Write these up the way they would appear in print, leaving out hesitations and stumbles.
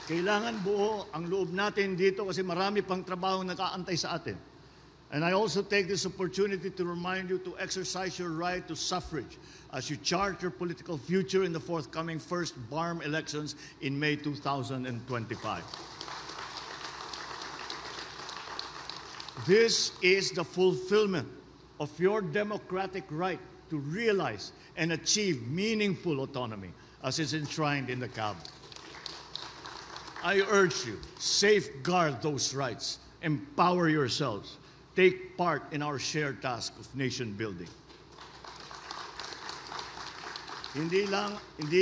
Kailangan buo ang loob natin dito kasi marami pang trabaho nakaantay sa atin. And I also take this opportunity to remind you to exercise your right to suffrage as you chart your political future in the forthcoming first BARM elections in May 2025. This is the fulfillment of your democratic right to realize and achieve meaningful autonomy as is enshrined in the CAB. I urge you, safeguard those rights, empower yourselves, take part in our shared task of nation building. Hindi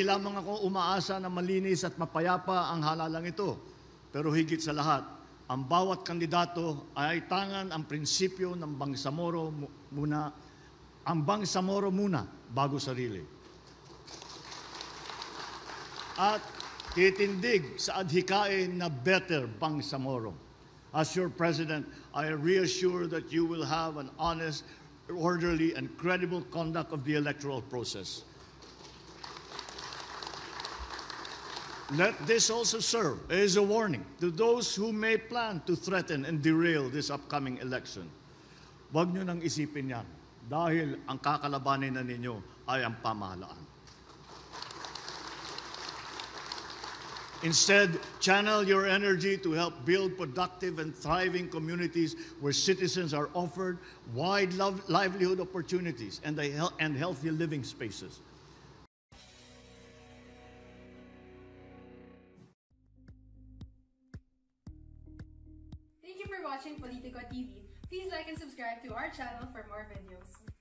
lamang ako umaasa na malinis at mapayapa ang halalang ito, pero higit sa lahat, ang bawat kandidato ay tangan ang prinsipyo ng bangsamoro muna, ang bangsamoro muna bago sarili. At titindig sa adhikain na better bangsamoro. As your president, I reassure that you will have an honest, orderly, and credible conduct of the electoral process. Let this also serve as a warning to those who may plan to threaten and derail this upcoming election. Huwag nyo nang isipin yan dahil ang kakalabanin na ninyo ay ang pamahalaan. Instead, channel your energy to help build productive and thriving communities where citizens are offered wide livelihood opportunities and healthy living spaces. Thank you for watching Politico TV. Please like and subscribe to our channel for more videos.